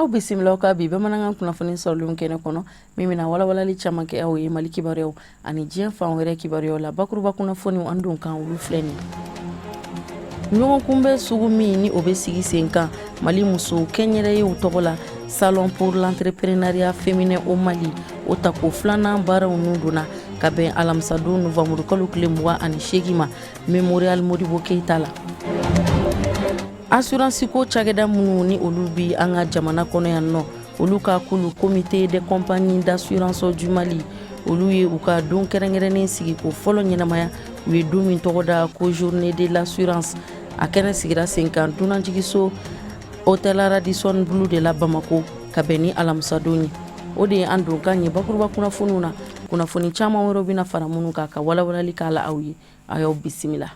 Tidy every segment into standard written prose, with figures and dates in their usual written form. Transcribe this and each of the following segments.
aw bisimila ka bi bamanankan kunnafoni sɔrɔlen kɛnɛ kɔnɔ min bɛna walawalali caman kɛ aw ye Mali kibaruyaw ani diɲɛ fan wɛrɛ kibaruyaw la. Bakuruba kunnafoniw an dun kan olu filɛ nin ɲɔgɔn kunbɛ sugu min ni o bɛ sigi sen kan Mali muso kɛnyɛrɛyew tɔgɔ la Salon pour l'entrepreneuriat féminin au Mali o tako filanan baaraw nun donna ka bɛn alamisadon novembre kalo tile 28 ma Memorial Modibo Keita la. Assurance ko cakɛda minnu ni olu bi an ka jamana kɔnɔ yan nɔ olu ka kulu comité de compagnie d'assurance du Mali olu ye u ka don kɛrɛnkɛrɛnnen sigi ko fɔlɔ ɲɛnamaya u ye don min tɔgɔ da ko journée de l'assurance a kɛnɛ sigira sen kan dunanjigiso Hôtel Radisson Blu de la Bamako ka bɛn ni alamisadon ye o de ye an don kan ye bakuruba kunnafoniw na kunnafoni caman wɛrɛw bɛna fara minnu kan ka walawalali k'a la aw ye a y'aw bisimila.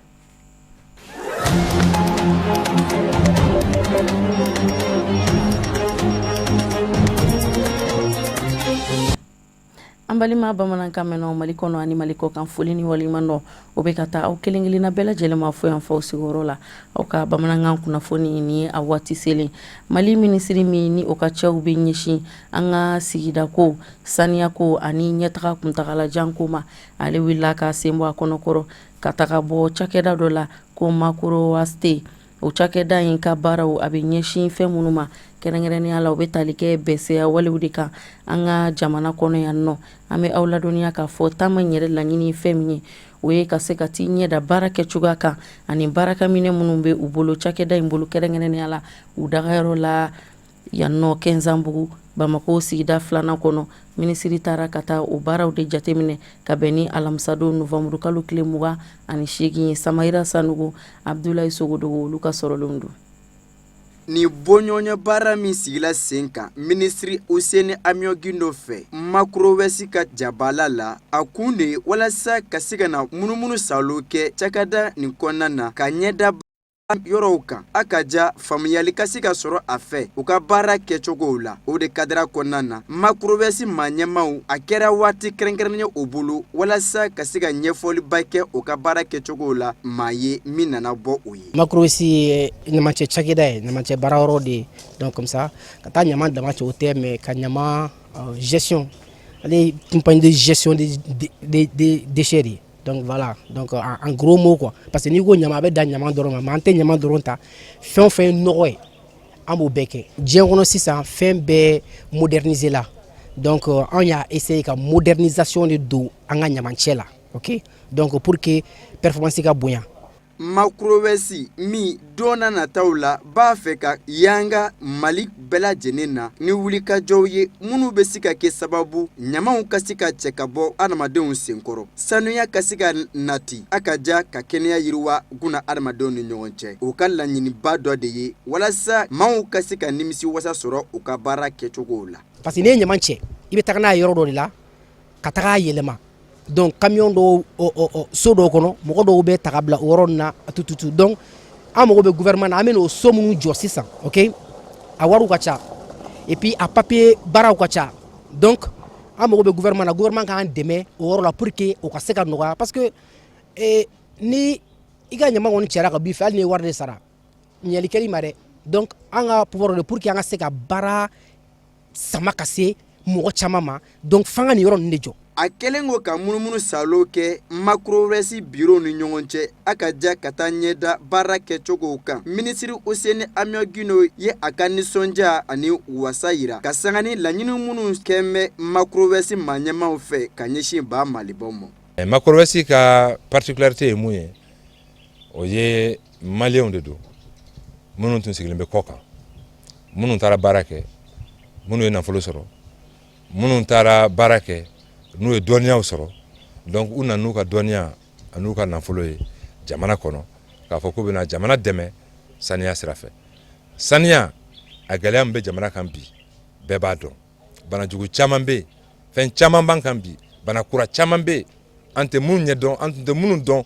An balima bamanankan mɛnnaw Mali kɔnɔ ani Mali kɔkan foli ni waleɲuman dɔn o bɛ ka taa aw kelen kelenna bɛɛ lajɛlen ma fo yan faw sigiyɔrɔ la aw ka bamanankan kunnafoni ni a waati selen Mali minisiri min ni o ka cɛw bɛ ɲɛsin an ka sigida ko saniya ko ani ɲɛtaga kuntagalajan ko ma ale wulila ka sen bɔ a kɔnɔkɔrɔ ka taga bɔ cakɛda dɔ la ko Makoro Waste o cakɛda in ka baaraw a bɛ ɲɛsin fɛn minnu ma kɛrɛnkɛrɛnnenya la u bɛ tali kɛ bɛsɛya walew de kan an ka jamana kɔnɔ yan nɔ an bɛ aw ladɔnniya k'a fɔ taama in yɛrɛ laɲini fɛn min ye o ye ka se ka t'i ɲɛda baara kɛcogoya kan ani baarakɛminɛ minnu bɛ u bolo cakɛda in bolo kɛrɛnkɛrɛnnenya la u dagayɔrɔ la yan nɔ Kɛnzanbugu Bamako sigida filanan kɔnɔ minisiri taara ka taa o baaraw de jateminɛ ka bɛn ni alamisadon novembre kalo tile 28 ye Samayira Sanogo Abdoulaye Sogodogo olu ka sɔrɔlenw don. Ni bɔɲɔgɔnya baara min sigila sen kan minisiri Useni Amiogindo fɛ Makoro West ka jabala la a kun de walasa ka se ka na munumunu salo kɛ cakada nin kɔnɔna na ka ɲɛda yɔrɔw kan a ka ja faamuyali ka se ka sɔrɔ a fɛ u ka baara kɛcogow la o de kadira kɔnɔna na Makoro West ɲɛmaw a kɛra waati kɛrɛnkɛrɛnnen o bolo walasa ka se ka ɲɛfɔliba kɛ u ka baara kɛcogow la maa ye min nana bɔ o ye. Makoro West ye ɲamacɛ cakɛda ye ɲamacɛ baara yɔrɔ de donc comme ça ka taa ɲama dama cɛ o tɛ mais ka ɲama gestion ale compagnie de gestion des déchets de donc voilà donc en gros mot quoi parce que ni ko ɲama a bɛ da ɲama dɔrɔn ma mais an tɛ ɲama dɔrɔn ta fɛn o fɛn ye nɔgɔ ye an b'o bɛɛ kɛ diɲɛ kɔnɔ sisan fɛn bɛɛ moderniser la donc an y'a essayer ka modernisation de don an ka ɲamacɛ la ok donc pour que performance ka bonya. Makoro West min donna nataw la b'a fɛ ka yanga Mali bɛɛ lajɛlen na ni wulikajɔw ye minnu bɛ se ka kɛ sababu ɲamaw ka se ka cɛ ka bɔ adamadenw senkɔrɔ sanuya ka se ka nati a ka ja ka kɛnɛya yiriwa guna adamadenw ni ɲɔgɔn cɛ o ka laɲiniba dɔ de ye walasa maaw ka se ka nimisi wasa sɔrɔ u ka baara kɛcogow la. Parce que ne ɲama cɛ i bɛ taga n'a yɔrɔ dɔ de la ka taga yɛlɛma donc camion dɔw so dɔw kɔnɔ mɔgɔ dɔw bɛ taga bila o yɔrɔ na tututu donc an mago bɛ gouvernement na an bɛ n'o so minnu jɔ sisan ok a wariw ka ca et puis a papier baaraw ka ca donc an mago bɛ gouvernement na gouvernement k'an dɛmɛ o yɔrɔ la pour que o ka se ka nɔgɔya parce que ni i ka ɲama kɔni cɛra ka b'i fɛ hali ni ye wari de sara ɲɛli kɛli ma dɛ donc an ka pouvoir de pour que an ka se ka baara sama ka se mɔgɔ caman ma donc f'an ka nin yɔrɔ ninnu de jɔ. A kɛlen ko ka munumunu salo kɛ Makoro West bureau ni ɲɔgɔn cɛ a ka ja ka taa ɲɛda baara kɛcogow kan minisiri Useni Amiogindo ye a ka nisɔndiya ani wasa yira ka sanga ni laɲini minnu kɛmɛ Makoro West ɲɛmaw fɛ ka ɲɛsin ba Malibaw ma. Makoro West ka particularité ye mun ye o ye maliyɛnw de don minnu tun sigilen bɛ kɔ kan minnu taara baara kɛ minnu ye nafolo sɔrɔ minnu taara baara kɛ n'u ye dɔnniyaw sɔrɔ donc u nana n'u ka dɔnniya an'u ka nafolo ye jamana kɔnɔ k'a fɔ k'u bɛna jamana dɛmɛ saniya sira fɛ saniya a gɛlɛya min bɛ jamana kan bi bɛɛ b'a dɔn banajugu caman bɛ yen fɛn caman b'an kan bi bana kura caman bɛ yen an tɛ minnu ɲɛdɔn an tun tɛ minnu dɔn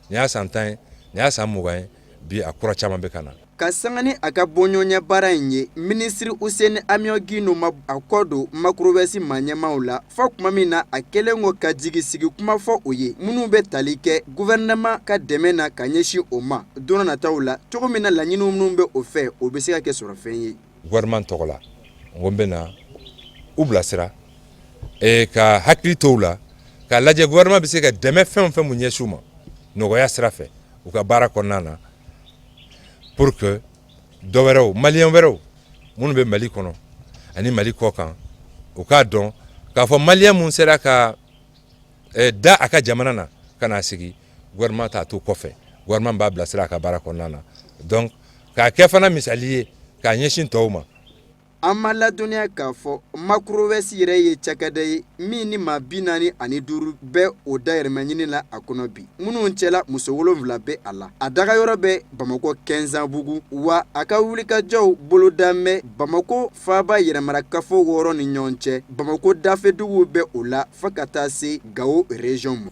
nin y'a san 10 ye nin y'a san 20 ye bi a kura caman bɛ ka na. Ka sanga ni a ka bɔɲɔgɔnya baara in ye minisiri Useni Amiogindo ma a kɔ don Makoro West ɲɛmaw la fɔ kuma min na a kɛlen ko ka jigisigi kuma fɔ o ye minnu bɛ tali kɛ gouvernement ka dɛmɛ na ka ɲɛsin o ma don nataw la cogo min na laɲiniw minnu bɛ o fɛ o bɛ se ka kɛ sɔrɔ fɛn ye. Gouvernement tɔgɔ la n ko n bɛna u bilasira ka hakili to u la k'a lajɛ gouvernement bɛ se ka dɛmɛ fɛn o fɛn mun ɲɛsin u ma nɔgɔya sira fɛ u ka baara kɔnɔna na pour que dɔ wɛrɛw maliyɛn wɛrɛw minnu bɛ Mali kɔnɔ ani Mali kɔ kan u k'a dɔn k'a fɔ maliyɛn mun sera ka da a ka jamana na ka n'a sigi gouvernement t'a to kɔfɛ gouvernement b'a bilasira a ka baara kɔnɔna na donc k'a kɛ fana misali ye k'a ɲɛsin tɔw ma. An ma ladɔnniya k'a fɔ Macrowest yɛrɛ ye cakɛda ye min ni maa 45 bɛ o dayɛlɛma ɲini la a kɔnɔ bi. Minnu cɛla muso 7 bɛ a la. A dagayɔrɔ bɛ Bamako 15 bugu wa a ka wulikajɔw boloda mɛ Bamako faaba yɛrɛmarakafo 6 ni ɲɔgɔn cɛ. Bamako dafɛduguw bɛ o la fo ka taa se Gao région ma.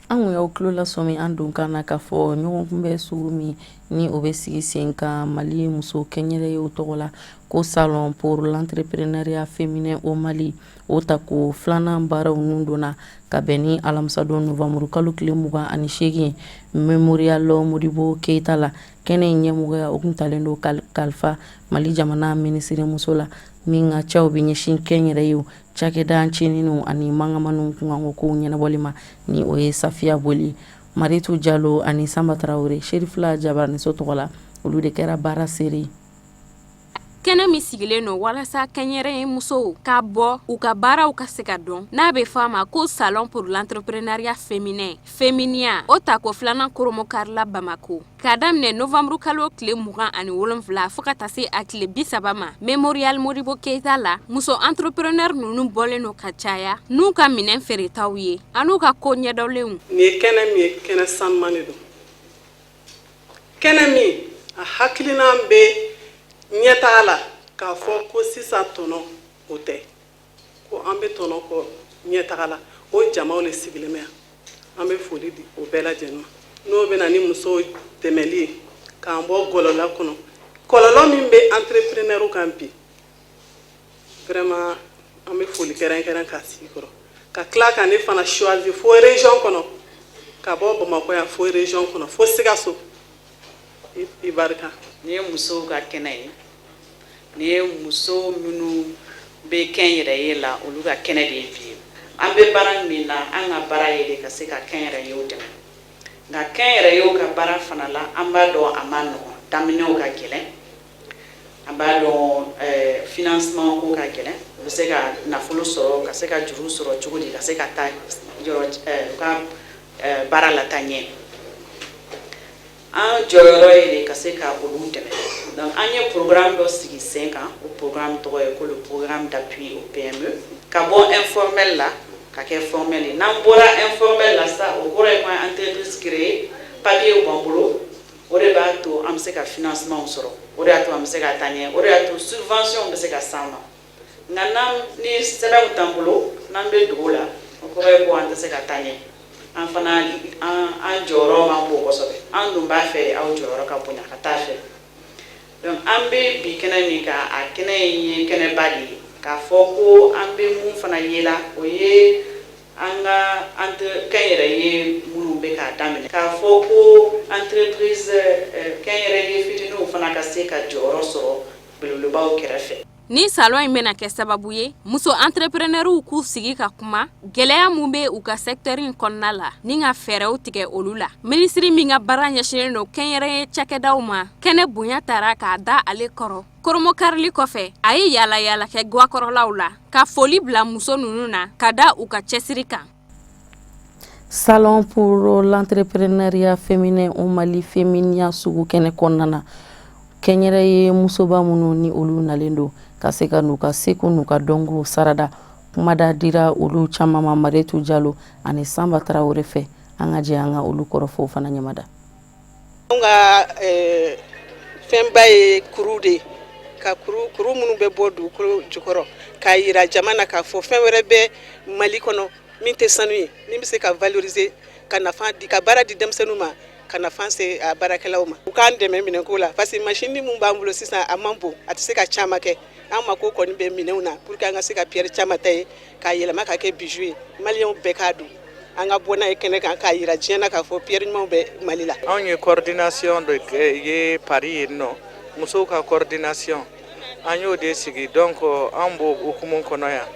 An y'aw tulo lasɔmi an don kan na k'a fɔ ɲɔgɔn kunbɛ sugu min ni o bɛ sigi sen kan Mali muso kɛnyɛrɛyew tɔgɔ la ko salon pour l'entrepreneuriat féminin au Mali o ta ko filanan baaraw nun donna ka bɛn ni alamisadon novembre kalo tile 28 Memorial Modibo Keita la kɛnɛ in ɲɛmɔgɔya o kun talen don kalifa Mali jamana minisiri muso la min ka cɛw bɛ ɲɛsin kɛnyɛrɛyew cakɛda cɛniniw ani mangamaniw kunkanko kow ɲɛnabɔli ma ni o ye Safiya Boli, Maritu Jalo ani Samba Traore, Sherifula Jabarniso tɔgɔ la olu de kɛra baara seere. Kɛnɛ min sigilen no walasa kɛnyɛrɛye musow ka bɔ u ka baaraw ka se ka dɔn n'a bɛ fɔ a ma ko salon pour l'entrepreneuriat féminin Féminia o ta ko filanan koromokarila Bamako k'a daminɛ novembre kalo tile 27 fo ka taa se a tile 30 ma Memorial Modibo Keita la muso entrepreneur ninnu bɔlen no ka caya n'u ka minɛn feeretaw ye an'u ka ko ɲɛdɔnlenw. Nin ye kɛnɛ min ye kɛnɛ sanuman de don kɛnɛ min a hakilinan bɛ ɲɛtaa la k'a fɔ ko sisan tɔnɔ o tɛ ko an bɛ tɔnɔ kɔ ɲɛtaga la o jamaw le sigilen bɛ yan an bɛ foli di o bɛɛ lajɛlen ma n'o bɛ na ni musow dɛmɛli ye k'an bɔ gɔlɔla kɔnɔ kɔlɔlɔ min bɛ entrepreneur kan bi vraiment an bɛ foli kɛrɛnkɛrɛn k'a sigi kɔrɔ ka tila ka ne fana choisir fo région kɔnɔ ka bɔ Bamakɔ yan fo région kɔnɔ fo Sikaso i barika. Ni ye musow ka kɛnɛ ye ni ye muso minnu bɛ kɛnyɛrɛye la olu ka kɛnɛ de ye bi an bɛ baara min na an ka baara ye de ka se ka kɛnyɛrɛyew dɛmɛ nka kɛnyɛrɛyew ka baara fana la an b'a dɔn a ma nɔgɔn daminɛw ka gɛlɛn an b'a dɔn financement ko ka gɛlɛn u bɛ se ka nafolo sɔrɔ ka se ka juru sɔrɔ cogo di ka se ka taa yɔrɔ u ka baara la taa ɲɛ an jɔyɔrɔ ye de ka se ka olu dɛmɛ donc an ye programme dɔ sigi sen kan o programme tɔgɔ ye ko le programme d'appui au PME ka bɔ informel la ka kɛ formel ye n'an bɔra informel la sa o kɔrɔ ye ko entreprise créée papier b'an bolo o de b'a to an bɛ se ka financement sɔrɔ o de y'a to an bɛ se ka taa ɲɛ o de y'a to subvention bɛ se ka s'an ma nka ni sɛbɛnw t'an bolo n'an bɛ dogo la o kɔrɔ ye ko an tɛ se ka taa ɲɛ an fana an jɔyɔrɔ man bon kosɛbɛ an dun b'a fɛ aw jɔyɔrɔ ka bonya ka taa fɛ donc an bɛ bi kɛnɛ min kan a kɛnɛ ye kɛnɛba de ye k'a fɔ ko an bɛ mun fana ye la o ye an ka kɛnyɛrɛye minnu bɛ k'a daminɛ k'a fɔ ko entreprise kɛnyɛrɛye fitininw fana ka se ka jɔyɔrɔ sɔrɔ belebelebaw kɛrɛfɛ. Ni salon in bɛna kɛ sababu ye muso entrepreneurw k'u sigi ka kuma gɛlɛya mun bɛ u ka secteur in kɔnɔna la ni ka fɛɛrɛw tigɛ olu la ministre min ka baara ɲɛsinnen don kɛnyɛrɛye cakɛdaw ma kɛnɛ bonya taara k'a da ale kɔrɔ koromokarili kɔfɛ a ye yaala yaala kɛ guakɔrɔlaw la ka foli bila muso ninnu na ka da u ka cɛsiri kan. Salon pour l'entrepreneuriat féminin au Mali Féminia sugu kɛnɛ kɔnɔna na kɛnyɛrɛye musoba minnu ni olu nalen don ka se ka n'u ka seko n'u ka dɔnko sarada kumada dira olu caman ma Maritu Jalo ani Samba Traore fɛ an ka jɛ an ka olu kɔrɔfɔw fana ɲɛmada. An ka fɛnba ye kuru de ka kuru minnu bɛ bɔ dugukolo jukɔrɔ k'a yira jamana k'a fɔ fɛn wɛrɛ bɛ Mali kɔnɔ min tɛ sanu ye min bɛ se ka valoriser ka nafa di ka baara di denmisɛnninw ma ka nafa se a baarakɛlaw ma u k'an dɛmɛ minɛnko la parce que machine min b'an bolo sisan a man bon a tɛ se ka caman kɛ an mako kɔni bɛ minɛnw na pour que an ka se ka pierre caman ta ye k'a yɛlɛma ka kɛ bijou ye maliyɛnw bɛɛ k'a dun an ka bɔ n'a ye kɛnɛ kan k'a yira diɲɛ na k'a fɔ pierre ɲumanw bɛ Mali la. Anw ye coordination de ye Paris yen nɔ musow ka coordination an y'o de sigi donc an b'o hukumu kɔnɔ yan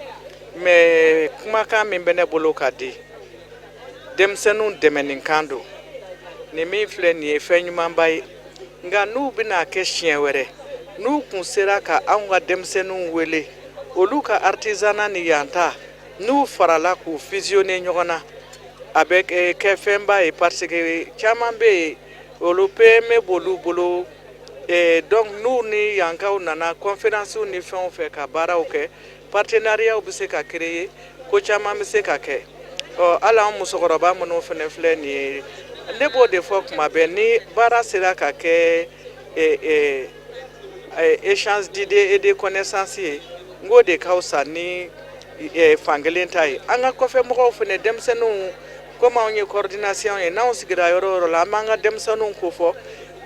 mais kumakan min bɛ ne bolo ka di denmisɛnninw dɛmɛnikan don nin min filɛ nin ye fɛn ɲumanba ye nka n'u bɛna kɛ siɲɛ wɛrɛ n'u kun sera ka anw ka denmisɛnninw wele olu ka artisanat ni yan ta n'u farala k'u fusionner ɲɔgɔn na a bɛ kɛ fɛnba ye parce que caman bɛ yen olu PME b'olu bolo donc n'u ni yankaw nana conférence ni fɛnw fɛ ka baaraw kɛ partenariat bɛ se ka créer ko caman bɛ se ka kɛ hali an musokɔrɔba minnu fana filɛ nin ye ne b'o de fɔ kuma bɛɛ ni baara sera ka kɛ échange d'idées et de connaissances ye n k'o de ka fisa ni fankelen ta ye an ka kɔfɛ mɔgɔw fana denmisɛnninw komi anw ye coordination ye n'anw sigira yɔrɔ o yɔrɔ la an b'an ka denmisɛnninw ko fɔ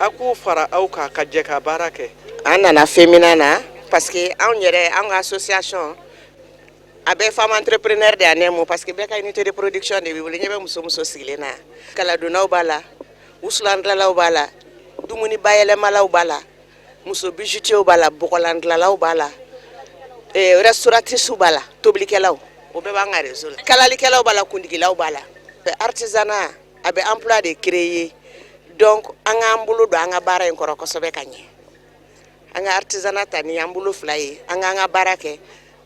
a k'u fara aw kan ka jɛ ka baara kɛ. An nana féminin na parce que anw yɛrɛ an ka association a bɛ femme entrepreneur de y'an mo parce que bɛɛ ka unité de production de b'i bolo ɲɛ bɛ muso sigilen na kaladonnaw b'a la wusulandilanlaw b'a la dumuni bayɛlɛmalaw b'a la muso bijoutiers b'a la bɔgɔlandilanlaw b'a la restauratrices b'a la tobilikɛlaw o bɛɛ b'an ka réseau la kalalikɛlaw b'a la kundigilaw b'a la artisanat a bɛ emploi de créer donc an k'an bolo don an ka baara in kɔrɔ kosɛbɛ ka ɲɛ an ka artisanat ta ni an bolo fila ye an k'an ka baara kɛ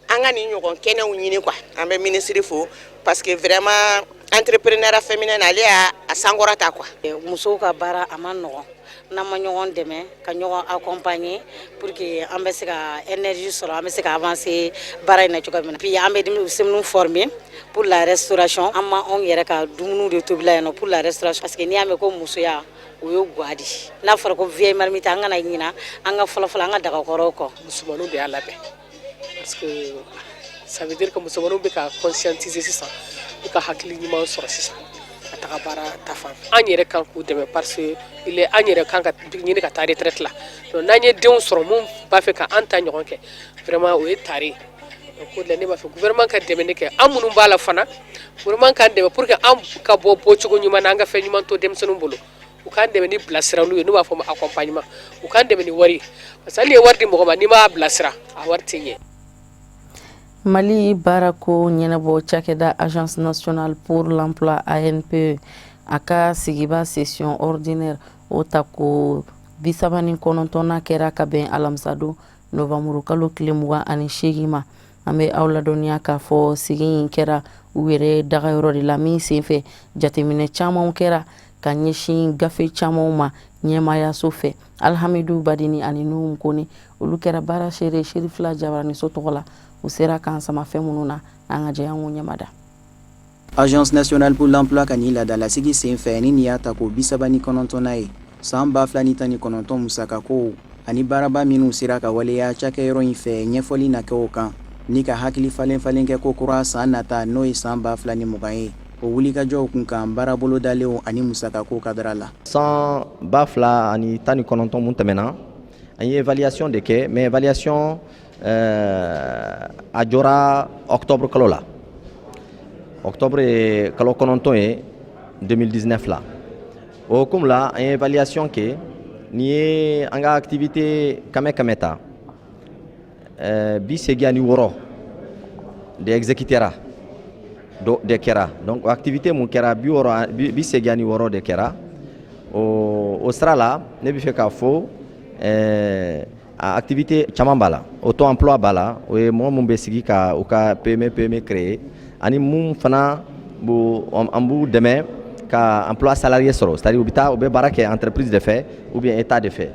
an ka nin ɲɔgɔn kɛnɛw ɲini quoi an bɛ ministre fo parce que vraiment entrepreneuriat féminin ale y'a sankɔrɔta quoi. musow ka baara a man nɔgɔn n'an ma ɲɔgɔn dɛmɛ ka ɲɔgɔn accompagner pour que an bɛ se ka énergie sɔrɔ an bɛ se ka avancer baara in na cogo min na puis an bɛ denmisɛnninw former pour la restauration an ma anw yɛrɛ ka dumuniw de tobila yan nɔ pour la restauration parce que n'i y'a mɛn ko musoya o ye guwa di n'a fɔra ko vieille marmite an kana ɲina an ka fɔlɔfɔlɔ an ka dagakɔrɔw kɔ musomaninw de y'a labɛn parce que ça veut dire que musomaninw bɛ ka conscientiser sisan u ka hakili ɲuman sɔrɔ sisan ka taga baara ta fan fɛ an yɛrɛ kan k'u dɛmɛ parce que an yɛrɛ kan ka ɲini ka taa retraite la donc n'an ye denw sɔrɔ mun b'a fɛ ka an ta ɲɔgɔn kɛ vraiment o ye tare donc o de la ne b'a fɛ gouvernement ka dɛmɛ kɛ an minnu b'a la fana gouvernement k'an dɛmɛ pour que an ka bɔ bɔcogo ɲuman na an ka fɛn ɲuman to denmisɛnninw bolo u k'an dɛmɛ ni bilasiraliw ye n'u b'a fɔ ma accompagnement u k'an dɛmɛ ni wari parce que hali ni ye wari di mɔgɔ ma n'i m'a bilasira a wari tɛ ɲɛ. Mali baarako ɲɛnabɔ cakɛda agence nationale pour l'emploi ANPE a ka sigiba session ordinaire o ta ko 39 kɛra ka bɛn alamisa don novembre kalo tile 28 ma an bɛ aw ladɔnniya k'a fɔ sigi in kɛra u yɛrɛ dagayɔrɔ de la min senfɛ jateminɛ camanw kɛra ka ɲɛsin gafe camanw ma ɲɛmayaso fɛ alhamidu badini ani nuhu koni olu kɛra baara seere sherifila jabarani so tɔgɔ la u sera k'an sama fɛn minnu na an ka jɛ an k'o ɲɛmada. Agence nationale pour l'emploi ka ni laadalasigi senfɛ ni nin y'a ta ko 39 ye san 2019 musakakow ani baaraba minnu sera ka waleya cakɛyɔrɔ in fɛ ɲɛfɔli na kɛ o kan ni ka hakili falen kɛ ko kura san nata n'o ye san 2020 ye o wulikajɔw kun kan baarabolo dalenw ani musakako kadara la. San 2019 mun tɛmɛna an ye évaluation de kɛ mais évaluation a jɔra octobre kalo la octobre ye kalo 9 ye 2019 la o hukumu la an ye évaluation kɛ ni ye an ka activité kɛmɛ ta 86 de exécutera de kɛra donc activité mun kɛra 86 de kɛra o sira la ne bɛ fɛ k'a fɔ activité caman b'a la auto emploi b'a la o ye mɔgɔ mun bɛ sigi ka u ka PME créer ani mun fana an b'u dɛmɛ ka emploi salarié sɔrɔ c'est à dire u bɛ baara kɛ entreprise de fɛ ou bien état de fɛ.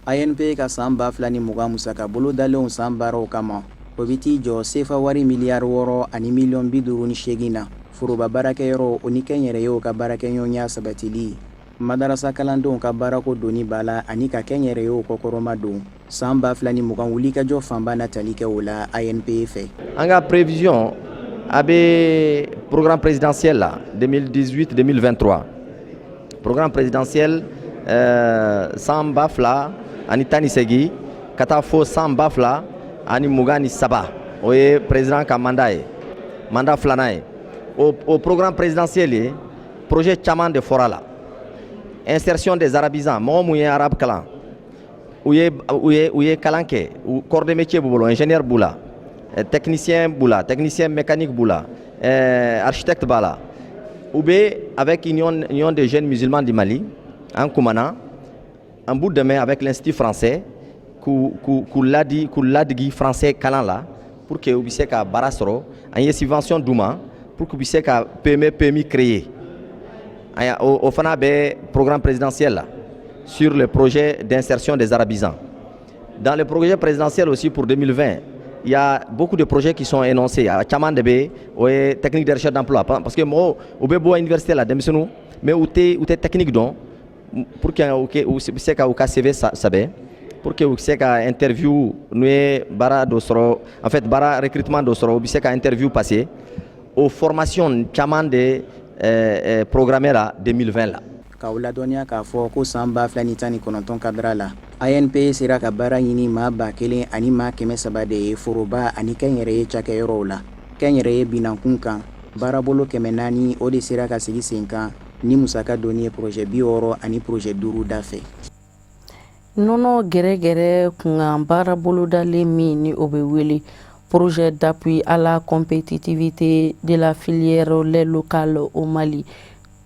ANP ka san 2020 musaka bolo dalenw san baaraw kama o bɛ t'i jɔ sefa wari miliyari 6 ani miliyɔn 58 na foroba baarakɛyɔrɔ o ni kɛnyɛrɛyew ka baarakɛɲɔgɔnya sabatili madarasa kalandenw ka baarako doni b'a la ani ka kɛnyɛrɛyew kɔkɔrɔma don san 2020 wulikajɔ fanba natali kɛ o la ANP fɛ. An ka prévision a bɛ programme présidentiel la 2018-2023 programme présidentiel san 2000 ani 18 ka taa fo san 2000 ani 23 o ye président ka mandat ye mandat filanan ye o programme présidentiel ye projet caman de fɔra la insertion des arabisans mɔgɔ mun ye arabe kalan u ye kalan kɛ corps de métier b'u bolo ingénieur b'u la technicien b'u la technicien mécanique b'u la architecte b'a la u bɛ avec union des jeunes musulmans du Mali an kumana an b'u dɛmɛ avec l'institut français k'u ladigi français kalan la pour que u bɛ se ka baara sɔrɔ an ye subvention d'u ma pour que u bɛ se ka PMI créer au fana bɛ programme présidentiel là sur le projet d'insertion des arabisans. Dans le projet présidentiel aussi pour 2020, il y a beaucoup de projets qui sont énoncés. Il y a caman de be technique de recherche d'emploi parce que moi au bebo université là demisenu mais ou te technique donc pour que ou se ka ka CV sabe pour que ou se ka interview nous bara do soro en fait bara recrutement do soro bi se ka interview passé aux formations caman de programmé là 2020 là. Ka u ladɔniya k'a fɔ ko san 2019 kadira la ANP sera ka baara ɲini maa 1000 ani maa 300 de ye foroba ani kɛnyɛrɛye cakɛyɔrɔw la. Kɛnyɛrɛye binankun kan baarabolo 400 o de sera ka sigi sen kan ni musaka doni ye projet 60 ani projet 5 da fɛ. Nɔnɔ gɛrɛgɛrɛ kunkan baarabolo dalen min ni o bɛ wele projet d'appui à la compétitivité de la filière lait locale au Mali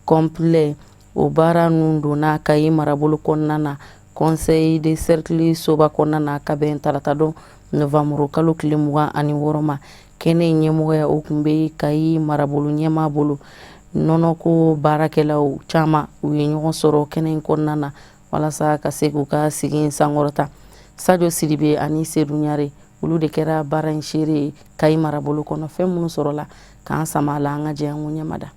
complet. O baara nun donna Kayi marabolo kɔnɔna na conseil de cercle soba kɔnɔna na ka bɛn tarata don novembre kalo tile 26 ma kɛnɛ ɲɛmɔgɔya o kun bɛ Kayi marabolo ɲɛmaa bolo nɔnɔko baarakɛlaw caman u ye ɲɔgɔn sɔrɔ kɛnɛ kɔnɔna na walasa ka se k'u ka sigi sankɔrɔta. Sadio Sidibe ani Seydou Ɲare olu de kɛra baara in seere Kayi marabolo kɔnɔ fɛn minnu sɔrɔla k'an sama la an ka jɛ an ko ɲɛmada.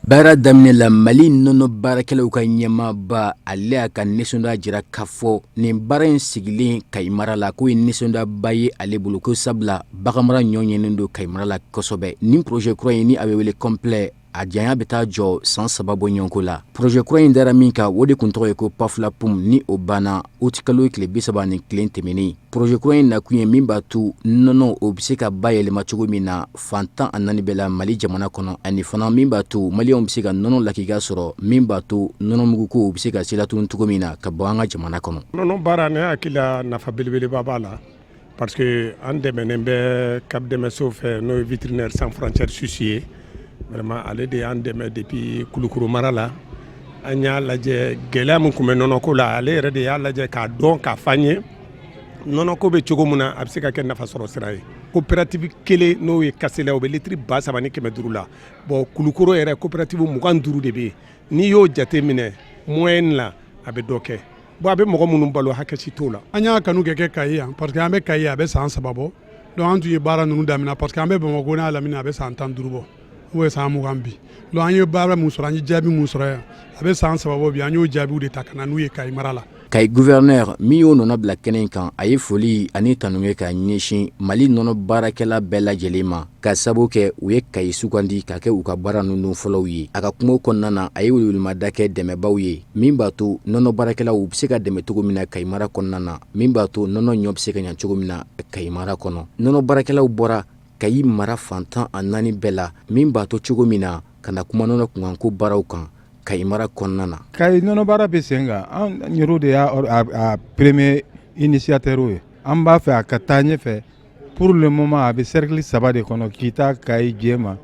Baara daminɛ la Mali nɔnɔ baarakɛlaw ka ɲɛmaaba ale a ka nisɔndiya jira k'a fɔ nin baara in sigilen Kayi mara la ko ye nisɔndiyaba ye ale bolo ko sabula baganmara ɲɔɲɛnen don Kayi mara la kosɛbɛ. Nin projet kura in ni a bɛ wele complet a janya bɛ taa jɔ san 3 bɔ ɲɔgɔnko la. Projet kura in dara min kan o de kun tɔgɔ ye ko Paflapum ni o banna août kalo tile 31 tɛmɛnen. Projet kura in nakun ye min b'a to nɔnɔ o bɛ se ka bayɛlɛma cogo min na fantan a 4 bɛɛ la Mali jamana kɔnɔ ani fana min b'a to maliyɛnw bɛ se ka nɔnɔ lakika sɔrɔ min b'a to nɔnɔmuguko bɛ se ka selatun cogo min na ka bɔ an ka jamana kɔnɔ. Nɔnɔ baara ne hakili la nafa belebeleba b'a la parce que an dɛmɛnen bɛ Cap Dɛmɛso fɛ n'o ye Vétérinaires sans frontières Suisse ye vraiment ale de y'an dɛmɛ depuis Kulukoro mara la an y'a lajɛ gɛlɛya min tun bɛ nɔnɔko la ale yɛrɛ de y'a lajɛ k'a dɔn k'a fɔ an ye nɔnɔko bɛ cogo min na a bɛ se ka kɛ nafa sɔrɔ sira ye. Coopérative kelen n'o ye Kasela o bɛ litiri 3,500 la bon Kulukoro yɛrɛ coopérative 25 de bɛ yen n'i y'o jate minɛ moyenne la a bɛ dɔ kɛ bon a bɛ mɔgɔ minnu balo hakɛ si t'o la. An y'a kanu kɛ Kayi yan parce que an bɛ Kayi a bɛ san 3 bɔ donc an tun ye baara ninnu daminɛ parce que an bɛ Bamakɔ n'a lamini a bɛ san 15 bɔ. Ou est-ce bi donc an ye baara mun sɔrɔ an ye jaabi mun sɔrɔ yan a bɛ san 3 bɔ bi an y'o jaabiw de ta ka na n'u ye Kayi mara la. Kayi gouverneur min y'o nɔnɔ bila kɛnɛ kan a ye foli ani tanunŋɛ ka ɲɛsin Mali nɔnɔ baarakɛla bɛɛ lajɛlen ma ka sababu kɛ u ye Kayi sugandi ka kɛ u ka baara ninnu fɔlɔw ye. A ka kumaw kɔnɔna na a ye welewelema kɛ dɛmɛbaw ye min b'a to nɔnɔ baarakɛlaw bɛ se ka dɛmɛ cogo min na Kayi mara kɔnɔna na min b'a to nɔnɔ ɲɔ bɛ se ka ɲɛ cogo min na Kayi mara kɔnɔ. Nɔnɔ baarakɛlaw bɔra Kayi mara fantan a 4 bɛɛ la min b'a to cogo min na ka na kuma nɔnɔ kunkanko baaraw kan Kayi mara kɔnɔna na. Kayi nɔnɔ baara bɛ sen kan an yɛrɛw de y'a premier initiateur ye an b'a fɛ a ka taa ɲɛfɛ pour le moment a bɛ cercle 3 de kɔnɔ k'i ta Kayi jɛma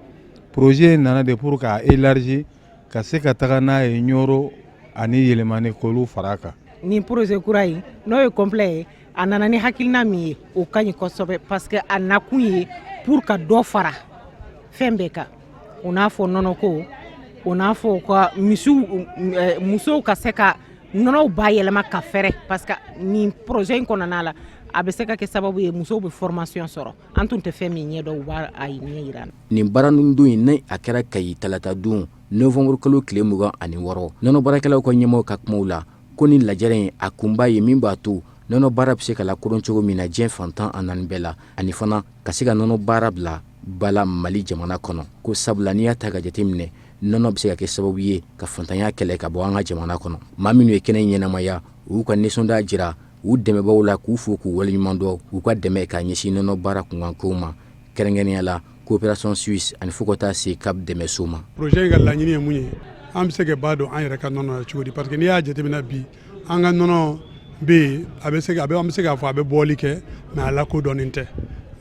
projet nana de pour k'a élargi ka se ka taga n'a ye Ɲoro ani yɛlɛmani k'olu fara a kan. Nin projet kura in n'o ye complet ye a nana ni hakilina min ye o ka ɲi kosɛbɛ parce que a nakun ye pour ka dɔ fara fɛn bɛɛ kan o n'a fɔ nɔnɔko o n'a fɔ ka musow ka se ka nɔnɔw bayɛlɛma ka fɛrɛ parce que nin projet in kɔnɔna la a bɛ se ka kɛ sababu ye musow bɛ formation sɔrɔ an tun tɛ fɛn min ɲɛ dɔn u b'a ɲɛ yira an na. Nin baara ninnu don in ni a kɛra Kayi talata don novembre kalo tile 26 nɔnɔ baarakɛlaw ka ɲɛmɔgɔ ka kumaw la ko nin lajɛrɛ in a kunba ye min b'a to nɔnɔ baara bɛ se ka lakodɔn cogo min na diɲɛ fantan a 4 bɛɛ la ani fana ka se ka nɔnɔ baara bila bala Mali jamana kɔnɔ ko sabula n'i y'a ta ka jate minɛ nɔnɔ bɛ se ka kɛ sababu ye ka fantanya kɛlɛ ka bɔ an ka jamana kɔnɔ. Maa minnu ye kɛnɛ ɲɛnamaya u ka nisɔndiya jira u dɛmɛbagaw la k'u fo k'u waleɲuman dɔn u ka dɛmɛ ka ɲɛsin nɔnɔ baara kunkankow ma kɛrɛnkɛrɛnnenya la coopération suisse ani fo ka taa se Cap Dɛmɛso ma. Projet in ka laɲini ye mun ye an bɛ se ka ba dɔn an yɛrɛ ka nɔnɔ la cogo di parce que n'i y'a jateminɛ bi an ka nɔnɔ B a bɛ se ka fɔ a bɛ bɔli kɛ mais a lakodɔnnen tɛ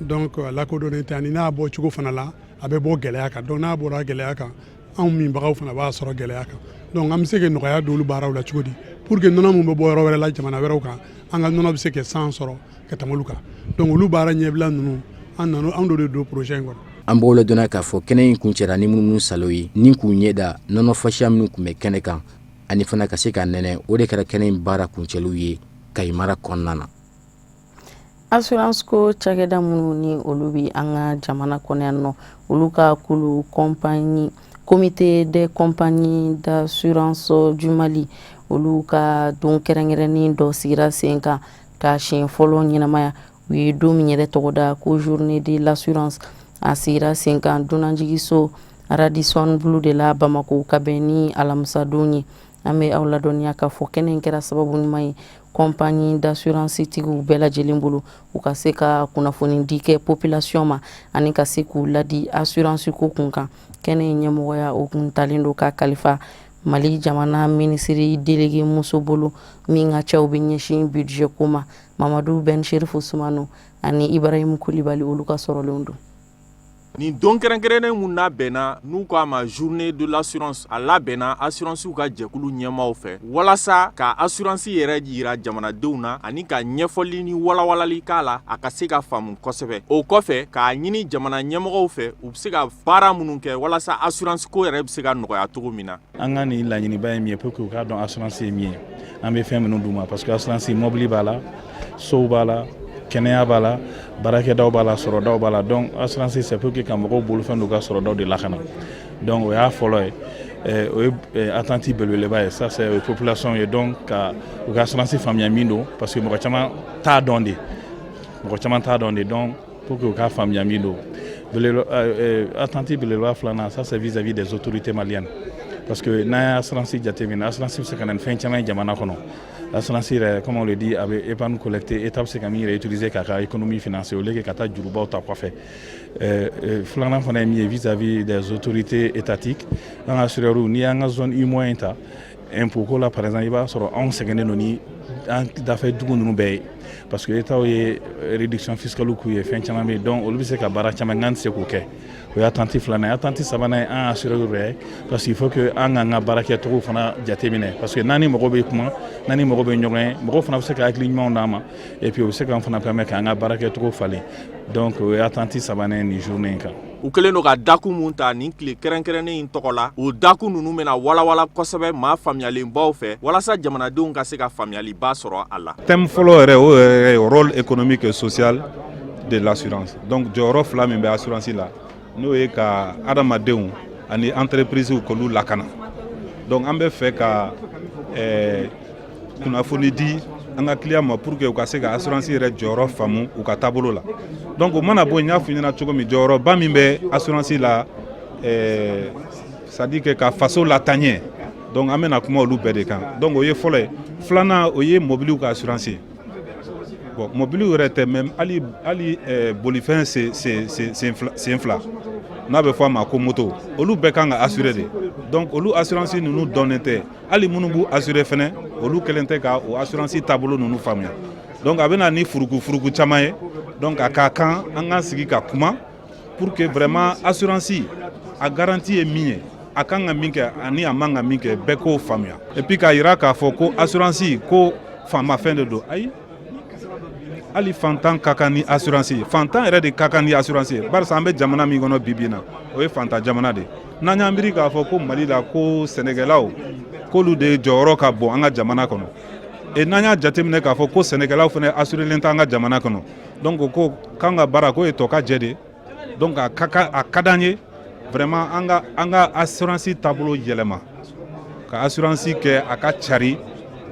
donc a lakodɔnnen tɛ ani n'a bɔ cogo fana la a bɛ bɔ gɛlɛya kan donc n'a bɔra gɛlɛya kan anw minbagaw fana b'a sɔrɔ gɛlɛya kan donc an bɛ se ka nɔgɔya don olu baaraw la cogo di pour que nɔnɔ min bɛ bɔ yɔrɔ wɛrɛ la jamana wɛrɛw kan an ka nɔnɔ bɛ se ka san sɔrɔ ka tɛmɛ olu kan donc olu baara ɲɛbila ninnu an de don projet in kɔnɔ. An b'o ladɔnna k'a fɔ kɛnɛ in kuncɛra ni minnu salo ye ni k'u ɲɛda nɔnɔ fasiya minnu tun bɛ kɛnɛ kan ani fana ka se ka nɛnɛ o de kɛra kɛnɛ in baara kuncɛliw ye Kayi mara kɔnɔna na. Assurance ko cakɛda minnu ni olu bi an ka jamana kɔnɔ yan nɔ olu ka kulu compagnie comité des compagnies d'assurance du Mali olu ka don kɛrɛnkɛrɛnnen dɔ sigira sen kan ka siɲɛ fɔlɔ ɲɛnamaya u ye don min yɛrɛ tɔgɔda ko journée de l'assurance a sigira sen kan dunanjigiso Radisson Blu de la Bamako ka bɛn ni alamisa don ye an bɛ aw ladɔnniya k'a fɔ kɛnɛ in kɛra sababu ɲuman ye compagnie d'assurance tigiw bɛɛ lajɛlen bolo u ka se ka kunnafoni di kɛ population ma ani ka se k'u ladi assurance ko kun kan kɛnɛ in ɲɛmɔgɔya o kun talen don ka kalifa Mali jamana ministre délégué muso bolo min ka cɛw bɛ ɲɛsin budget ko ma Mamadou Ben Cherifu Sumano ani Ibrahim Kulibali olu ka sɔrɔlenw don. Ni don kɛrɛnkɛrɛnnen mun labɛnna n'u k'a ma journée de l'assurance a labɛnna assurancew ka jɛkulu ɲɛmaaw fɛ walasa ka assurance yɛrɛ yira jamanadenw na ani ka ɲɛfɔli ni walawalali k'a la a ka se ka faamu kosɛbɛ o kɔfɛ k'a ɲini jamana ɲɛmɔgɔw fɛ u bɛ se ka baara minnu kɛ walasa assurance ko yɛrɛ bɛ se ka nɔgɔya cogo min na. An ka nin laɲiniba ye min ye pour que u k'a dɔn assurance ye min ye an bɛ fɛn minnu d'u ma parce que assurance mobili b'a la sow b'a la kɛnɛya b'a la baarakɛdaw b'a la sɔrɔdaw b'a la donc assurance c'est pour que ka mɔgɔw bolofɛn dɔw ka sɔrɔdaw de lakana donc o y'a fɔlɔ ye o ye attente belebeleba ye ça c'est population ye donc ka u ka assurance faamuya min don parce que mɔgɔ caman t'a dɔn de donc pour que u ka faamuya min don attente belebeleba filanan ça c'est vis-à-vis des autorités maliennes parce que n'an ye assurance jateminɛ assurance bɛ se ka na ni fɛn caman ye jamana kɔnɔ assurance yɛrɛ comme on le dit a bɛ épargne collectée état bɛ se ka min yɛrɛ utiliser k'a ka économie financer au lieu que ka taa jurubaw ta kɔfɛ filanan fana ye min ye vis-à-vis des autorités étatiques an ka assureurs n'i y'an ka zone UEMOA ta impôt ko la par exemple i b'a sɔrɔ anw sɛgɛnnen don ni an dafɛ dugu ninnu bɛɛ ye parce que état ye réduction fiscale k'u ye fɛn caman bɛ yen donc olu bɛ se ka baara caman k'an tɛ se k'o kɛ o y'a attente filanan ye attente sabanan ye an assureurs yɛrɛ parce qu'il faut que an k'an ka baarakɛcogo fana jateminɛ parce que n'an ni mɔgɔ bɛ kuma n'an ni mɔgɔ bɛ ɲɔgɔn ye mɔgɔw fana bɛ se ka hakili ɲumanw d'an ma et puis o bɛ se k'an fana permettre k'an ka baarakɛcogo falen donc o ye attente sabanan ye nin journée in kan. U kɛlen don ka daku mun ta nin tile kɛrɛnkɛrɛnnen in tɔgɔ la o daku ninnu bɛna walawala kosɛbɛ maa faamuyalenbaw fɛ walasa jamanadenw ka se ka faamuyaliba sɔrɔ a la. thème fɔlɔ yɛrɛ o yɛrɛ ye rôle économique et social de l'assurance donc jɔyɔrɔ fila min bɛ assurance la n'o ye ka adamadenw ani entreprise k'olu lakana donc an bɛ fɛ ka kunnafoni di an ka client ma pour que u ka se ka assurance yɛrɛ jɔyɔrɔ faamu u ka taabolo la donc o mana bɔ n y'a fɔ ɲɛna cogo min jɔyɔrɔba min bɛ assurance la c'est à dire que ka faso lataaɲɛ donc an bɛna kuma olu bɛɛ de kan donc o ye fɔlɔ ye filanan o ye mobiliw ka assurance ye bon mobiliw yɛrɛ tɛ même hali bolifɛn sen fila n'a bɛ fɔ a ma ko moto olu bɛɛ kan ka assurer de donc olu assurance ninnu dɔnnen tɛ hali minnu b'u assurer fɛnɛ olu kɛlen tɛ ka o assurance taabolo ninnu faamuya donc a bɛ na ni furugu caman ye donc a ka kan an k'an sigi ka kuma pour que vraiment assurance a garantie ye min ye a kan ka min kɛ ani a man ka min kɛ bɛɛ k'o faamuya et puis k'a yira k'a fɔ ko assurance ko faamafɛn de don ayi hali fantan ka kan ni assurance fantan yɛrɛ de ka kan ni assurance barisa an bɛ jamana min kɔnɔ bi bi na o ye fantan jamana de n'an y'an miiri k'a fɔ ko Mali la ko sɛnɛkɛlaw k'olu de jɔyɔrɔ ka bon an ka jamana kɔnɔ et n'an y'a jateminɛ k'a fɔ ko sɛnɛkɛlaw fana assurelen tɛ an ka jamana kɔnɔ donc ko k'an ka baara k'o ye tɔ ka jɛ de donc a ka d'an ye vraiment an ka assurance taabolo yɛlɛma ka assurance kɛ a ka cari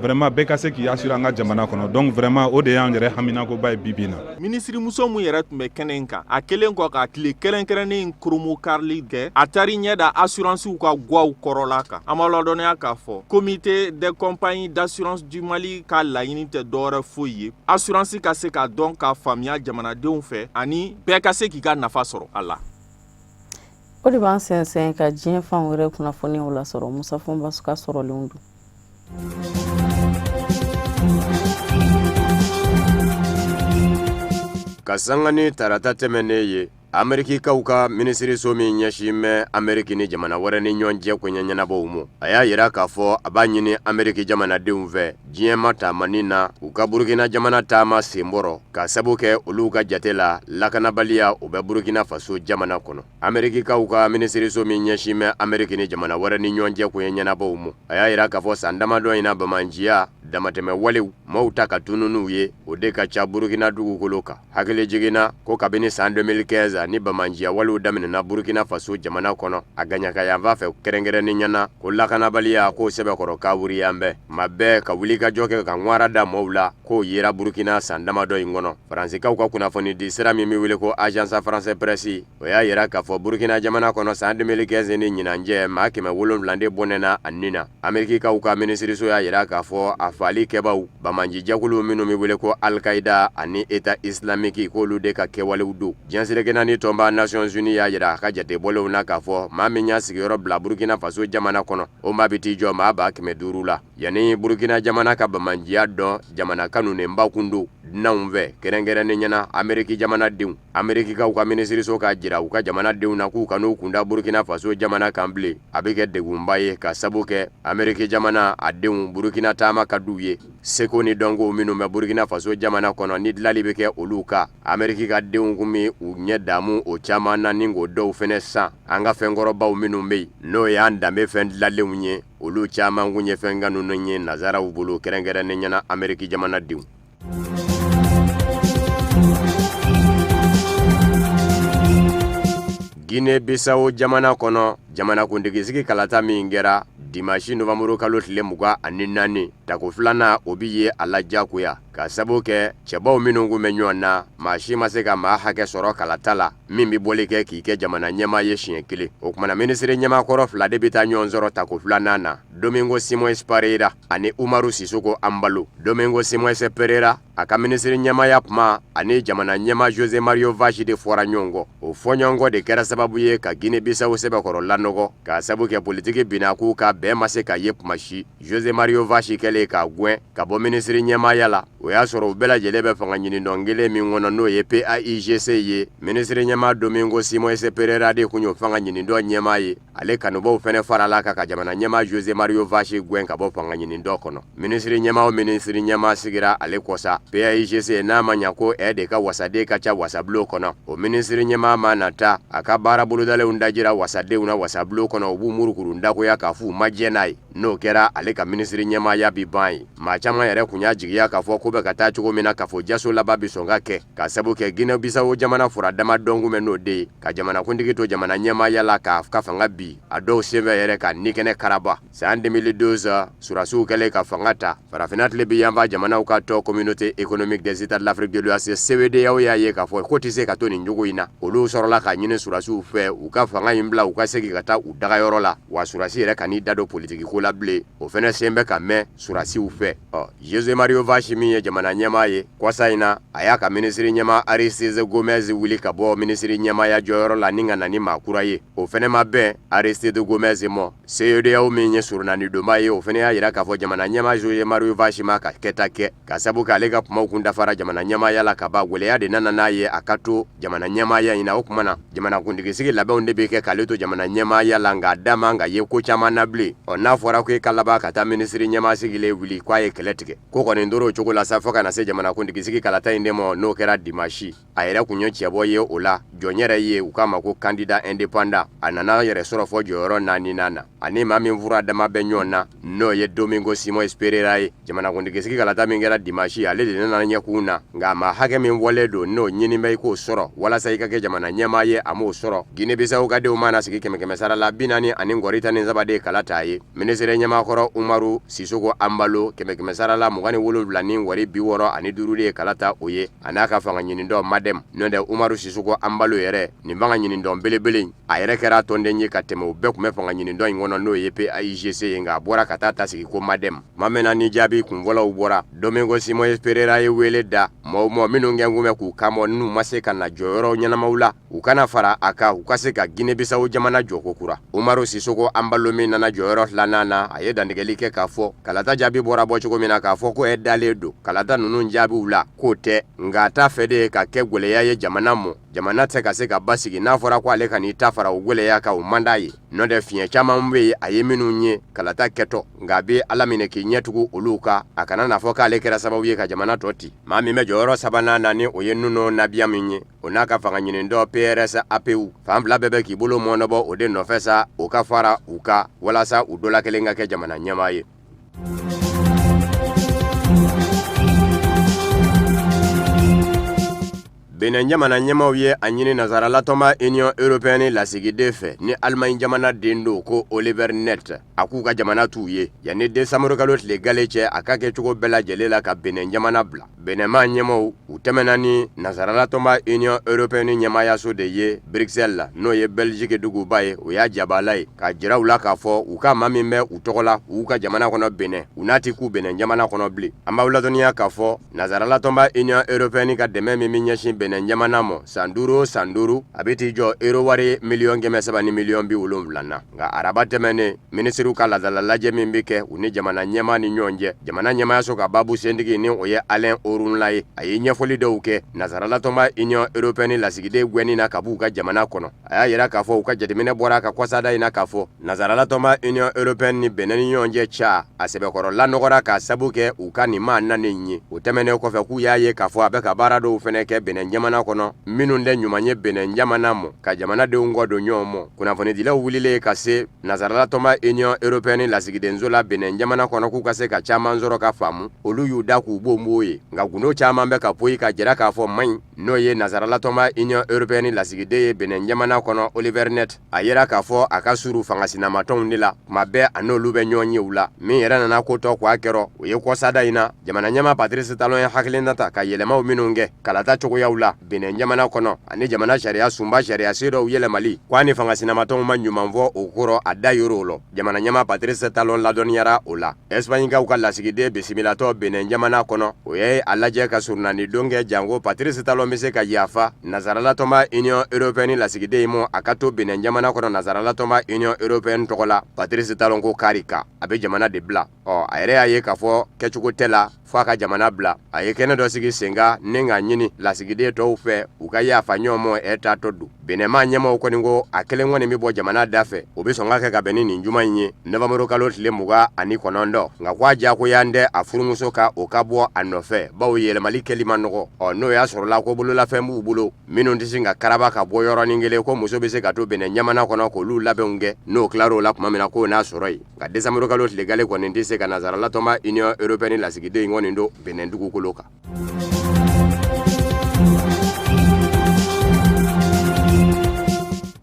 vraiment bɛɛ ka se k'i assurer an ka jamana kɔnɔ donc vraiment o de y'an yɛrɛ haminakoba ye bi na. Ministre muso mun yɛrɛ tun bɛ kɛnɛ in kan a kelen kɔ ka tile kɛrɛnkɛrɛnnen in kurumu karili kɛ a taari ɲɛ da assurancew ka guwaw kɔrɔla kan an b'a ladɔnniya k'a fɔ comité des compagnies d'assurance du Mali ka laɲini tɛ dɔwɛrɛ foyi ye assurance ka se ka dɔn ka faamuya jamanadenw fɛ ani bɛɛ ka se k'i ka nafa sɔrɔ a la. O de b'an sɛnsɛn ka diɲɛ fan wɛrɛ kunnafoniyaw lasɔrɔ Musa Fɔnba ka sɔrɔlenw don. ka sanga ni tarata tɛmɛnen ye Amerikikaw ka minisiriso min ɲɛsin bɛ Ameriki ni jamana wɛrɛ ni ɲɔgɔn cɛ koɲɛ ɲɛnabɔw ma. A y'a yira k'a fɔ a b'a ɲini Ameriki jamanadenw fɛ diɲɛma taamani na u ka Burukina jamana taama senbɔrɔ ka sabu kɛ olu ka jate la lakanabaliya o bɛ Burukina faso jamana kɔnɔ. Amerikikaw ka minisiriso min ɲɛsin bɛ Ameriki ni jamana wɛrɛ ni ɲɔgɔn cɛ koɲɛ ɲɛnabɔw ma. A y'a yira k'a fɔ san damadɔ in na Bamanjiya damatɛmɛ walew maaw ta ka tunu n'u ye o de ka ca Burukina dugukolo kan. Hakili jiginna ko kabini san 2015 ni Bamanjiya walew daminɛna Burukina faso jamana kɔnɔ a gaɲakayanfa fɛ kɛrɛnkɛrɛnni ɲɛna ko lakanabaliya k'o sɛbɛkɔrɔ k'a wuriyan bɛɛ ma bɛɛ ka wuli ka jɔ kɛ ka ŋwara da maaw la k'o yera Burukina san damadɔ in kɔnɔ. Faransikaw ka kunnafoni di sira min bɛ wele ko Agence France Presse o y'a yira k'a fɔ Burukina jamana kɔnɔ san 2015 ni ɲinanjɛ maa 700 de bɔnɛna a nin na. Amerikikaw ka minisiriso y'a yira k'a fɔ a fali kɛbaw Bamanji jakulu minnu bɛ wele ko Al-Qaida ani État islamique k'olu de ka kɛwalew don. Diɲɛserekɛnani tɔnba Nations Unies y'a yira a ka jatebɔlenw na k'a fɔ maa min y'a sigiyɔrɔ bila Burukina faso jamana kɔnɔ o maa bi t'i jɔ maa 500 la. Yani Burukina jamana ka Bamanjiya dɔn jamana kanunenba kun don dunanw fɛ kɛrɛnkɛrɛnni ɲɛna Ameriki jamanadenw. Amerikikaw ka minisiriso k'a jira u ka jamanadenw na k'u kan'u kunda Burukina faso jamana kan bilen. A bɛ kɛ degunba ye ka sabu kɛ Ameriki jamana a denw Burukina taama ka d'u ye. Seko ni dɔnko minnu bɛ Burukina faso jamana kɔnɔ ni dilali bɛ kɛ olu kan. Ameriki ka denw kun bɛ u ɲɛ damu o caman na ni k'o dɔw fɛnɛ san an ka fɛnkɔrɔbaw minnu bɛ yen n'o y'an danbe fɛn dilalenw ye olu caman kun ye fɛn kanu ye nazaraw bolo kɛrɛnkɛrɛnnen ɲɛna Ameriki jamanadenw. Guinée Bissau jamana kɔnɔ jamanakuntigisigi kalata min kɛra dimanche novembre kalo tile 24 tako filanan o bi ye a lajakoya ka sabu kɛ cɛbaw minnu kun bɛ ɲɔgɔn na maa si ma se ka maa hakɛ sɔrɔ kalata la min bi bɔli kɛ k'i kɛ jamana ɲɛmaa ye siɲɛ kelen. O kumana minisiri ɲɛmaakɔrɔ fila de bi taa ɲɔgɔn sɔrɔ tako filanan na Domingo Simões Pereira ani Umaru Sisoko Embalo. Domingo Simões Pereira a ka minisiri ɲɛmaaya kuma ani jamana ɲɛmaa José Mario Vaz de fɔra ɲɔgɔn kɔ. O fɔɲɔgɔnkɔ de kɛra sababu ye ka Guinée Bissau sɛbɛkɔrɔ lanɔgɔ ka sabu kɛ politiki binna k'u ka bɛɛ ma se ka ye kuma si. José Mario Vaz kɛlen ka gwɛn ka bɔ minisiri ɲɛmaaya la o y'a sɔrɔ u bɛɛ lajɛlen bɛ fanga ɲinindɔn kelen min kɔnɔ n'o ye PAIGC ye. Minisiri ɲɛmaa Domingo Simões Pereira de kun y'o fanga ɲinindɔn ɲɛmaa ye. Ale kanubaw fɛnɛ farala kan ka jamana ɲɛmaa José Mario Vaz gwɛn ka bɔ fanga ɲinindɔn kɔnɔ. Minisiri ɲɛmaa o minisiri ɲɛmaa sigira ale kɔsa PAIGC n'a ma ɲa ko de ka wasaden ka ca wasabulon kɔnɔ. O minisiri ɲɛmaa ma nata a ka baara bolodalenw dajira wasadenw na wasabulon kɔnɔ u b'u murukuru dagoya k'a f'u ma jɛ n'a ye. N'o kɛra ale ka minisiri ɲɛmaaya bi ban ye. Maa caman yɛrɛ kun y'a jigiya k'a fɔ ko bɛ ka taa cogo min na k'a fɔ jaso laban bi sɔn ka kɛ ka sabu kɛ Guinée Bissau jamana fura dama dɔnkun bɛ n'o de ye ka jamanakuntigi to jamana ɲɛmaaya la k'a ka fanga bi a dɔw senfɛ yɛrɛ ka nikɛnɛ karaba. San 2012 surasiw kɛlen ka fanga ta farafinna tile bi yanfa jamanaw ka tɔ communauté économique des états de l'Afrique de l'Ouest CEDEAO y'a ye k'a fɔ ko tɛ se ka to nin cogo in na. Olu sɔrɔla ka ɲini surasiw fɛ u ka fanga in bila u ka segin ka taa u dagayɔrɔ la wa surasi yɛrɛ ka n'i da don politiki ko la bilen o fɛnɛ sen bɛ ka mɛn surasiw fɛ. José Mario Vaz min ye jamana ɲɛmaa ye kɔsa in na a y'a ka minisiri ɲɛmaa Aristide Gomes wuli ka bɔ minisiri ɲɛmaaya jɔyɔrɔ la ni ka na ni maa kura ye. O fɛnɛ ma bɛn Aristide Gomes ma. CEDEAO min ye surunani donba ye o fɛnɛ y'a yira k'a fɔ jamana ɲɛmaa José Mario Vaz ma ka kɛta kɛ ka sabu kɛ ale ka kumaw kun dafara jamana ɲɛmaaya la ka ban gwɛlɛya de nana n'a ye a ka to jamana ɲɛmaaya in na. O kuma na jamanakuntigisigi labɛnw de bɛ kɛ k'ale to jamana ɲɛmaaya la nka da man ka ye ko caman na bilen. N'a fɔra ko i ka laban ka taa minisiri ɲɛmaa sigilen wuli k'a ye kɛlɛ tigɛ ko kɔni tora o cogo la sa fɔ ka na se jamanakuntigisigi kalata in de ma n'o kɛra dimanche a yɛrɛ kun ye cɛbɔ ye o la jɔn yɛrɛ ye u k'a ma ko candidat indépendant a nana yɛrɛ sɔrɔ fɔ jɔyɔrɔ 4 na ani maa min fura dama bɛ ɲɔgɔn na n'o ye Domingo Simões Pereira ye. Jamanakuntigisigi kalata min kɛra dimanche ale de nana ɲɛkun na nka maa hakɛ min bɔlen don n'o ɲini bɛ i k'o sɔrɔ walasa i ka kɛ jamana ɲɛmaa ye a m'o sɔrɔ. Guinée Bissau ka denw mana sigi 100 sara la 40 ani ngɔri 17 de kala t'a ye. Minisiri ɲɛmaakɔrɔ Umaru Sisoko Embalo 100 sara la 27 ni ngɔri 65 de ye kala ta o ye a n'a ka fanga ɲinindɔn Madem. N'o tɛ Umaru Sisoko Embalo yɛrɛ nin fanga ɲinindɔn belebele a yɛrɛ kɛra tɔnden ye ka tɛmɛ o bɛɛ kun bɛ fanga ɲinindɔn in kɔnɔ n'o ye PAIGC ye nka a bɔra ka taa ta sigi ko Madem. Ma mɛnna ni jaabi kunfɔlɔw bɔra Domingo Simões Pereira kɛrɛnkɛrɛnnenya ye wele da mɔgɔ mɔgɔ minnu kɛnkunbɛ k'u kamɔ n'u ma se ka na jɔyɔrɔ ɲɛnamaw la u kana fara a kan u ka se ka Guinée-Bissau jamana jɔ kokura. Umaru Sisoko an balo min nana jɔyɔrɔ 2nan na a ye dantigɛli kɛ k'a fɔ kalata jaabi bɔra bɔ cogo min na k'a fɔ ko dalen don kalata ninnu jaabiw la k'o tɛ nka a t'a fɛ de ka kɛ gwɛlɛya ye jamana mɔ jamana tɛ ka se ka basigi n'a fɔra ko ale ka n'i ta fara o gwɛlɛya kan o man d'a ye n'o tɛ fiɲɛ caman bɛ yen a ye minnu ye kalata kɛtɔ nka a bɛ Ala minɛ k'i ɲɛtugu olu kan a kana n'a fɔ k'ale kɛra sababu ye ka jamana tɔ ci. Maa min bɛ jɔyɔrɔ 3nan na ni o ye Nuno Nabiya min ye o n'a ka fanga ɲini dɔ PRS APU fan fila bɛɛ bɛ k'i bolo mɔnɔbɔ o de nɔfɛ sa o ka fara u kan walasa u dɔ la kelen ka kɛ jamana ɲɛmaa ye. Benin jamana ɲɛmaaw ye a ɲini nansaralatɔnba Union Européenne lasigiden fɛ ni Allemagne jamana den do ko Oliver Net a k'u ka jamana t'u ye yanni décembre kalo tile gale cɛ a ka kɛ cogo bɛɛ lajɛlen la ka Benin jamana bila. Beninma ɲɛmaaw u tɛmɛna ni nansaralatɔnba Union Européenne ɲɛmaayaso de ye Bruxelles la n'o ye Belgique duguba ye o y'a jabala ye ka jira u la k'a fɔ u ka maa min bɛ u tɔgɔ la u ka jamana kɔnɔ Benin u n'a ti k'u Benin jamana kɔnɔ bilen. An b'aw ladɔnniya k'a fɔ nansaralatɔnba Union Européenne ka dɛmɛ min bɛ ɲɛsin Benin jamana mɔ san 5 o san 5 a bɛ t'i jɔ euro wari $1,370 ni $1,70 na nka araba tɛmɛnen minisiriw ka ladala lajɛ min bɛ kɛ u ni jamana ɲɛmaa ni ɲɔgɔn cɛ jamana ɲɛmaayaso ka baabu sentigi ni o ye Alain Orunla ye a ye ɲɛfɔli dɔw kɛ nansaralatɔnba Union Européenne lasigiden gɛnni na ka b'u ka jamana kɔnɔ a y'a yira k'a fɔ u ka jateminɛ bɔra ka kɔsada in na k'a fɔ nansaralatɔnba Union Européenne ni Benin ni ɲɔgɔn cɛ ca a sɛbɛkɔrɔla nɔgɔra k'a sabu kɛ u ka nin maa nanen ye o tɛmɛnen kɔfɛ k'u y'a ye k'a fɔ a bɛ ka baara dɔw fɛnɛ kɛ Benin jamana kɔnɔ minnu tɛ ɲuman ye Benin jamana mɔ ka jamanadenw kɔ don ɲɔgɔn mɔ kunnafonidilaw wulilen ka se nansaralatɔnba Union Européenne lasigidenso la Benin jamana kɔnɔ k'u ka se ka caman sɔrɔ ka faamu olu y'u da k'u bonbo ye nka gundo caman bɛ ka poyi ka jira k'a fɔ maɲi n'o ye nansaralatɔnba Union Européenne lasigiden ye Benin jamana kɔnɔ Oliver Net a yera k'a fɔ a ka suru fangasinamatɔnw de la kuma bɛɛ a n'olu bɛ ɲɔgɔn ye u la min yɛrɛ nana ko tɔ k'a kɛrɔ o ye kɔsada in na jamana ɲɛmaa Patrice Talon ye hakilinata ka yɛlɛmaw minnu kɛ kalata cogoyaw la Benin jamana kɔnɔ ani jamana sariya sunba sariya seedɔw yɛlɛmali k'a ni fangasinamatɔnw ma ɲuman fɔ o kɔrɔ a da yɔrɔ la jamana ɲɛmaa Patrice Talon ladɔnniyara o la Espagnikaw ka lasigiden bisimilatɔ Benin jamana kɔnɔ o ye a lajɛ ka surunani don kɛ janko Patrice Talon bɛ se ka yafa nansaralatɔnba Union Européenne lasigiden mɔ a ka to Benin jamana kɔnɔ nansaralatɔnba Union Européenne tɔgɔ la Patrice Talon ko karika a bɛ jamana de bila a yɛrɛ y'a ye k'a fɔ kɛcogo tɛ la f'a ka jamana bila a ye kɛnɛ dɔ sigi sen kan ni k'a ɲini lasigiden tɔw fɛ u ka yafa ɲɔgɔn mɔ tatɔ don Beninma ɲɛmaaw kɔni ko a kelen kɔni bɛ bɔ jamana da fɛ o bɛ sɔn ka kɛ ka bɛn ni nin juma in ye novembre kalo tile 29 nka k'a diyagoya tɛ a furumuso ka o ka bɔ a nɔfɛ bawo yɛlɛmali kɛli ma nɔgɔ n'o y'a sɔrɔla ko bololafɛn b'u bolo minnu tɛ se ka karaba ka bɔ yɔrɔnin kelen ko muso bɛ se ka to Benin jamana kɔnɔ k'olu labɛnw kɛ n'o tilar'o la tuma min na k'o n'a sɔrɔ yen nka décembre kalo tile gale kɔni tɛ se ka nansaralatɔnba Union Européenne lasigiden kɔni don Benin dugukolo kan.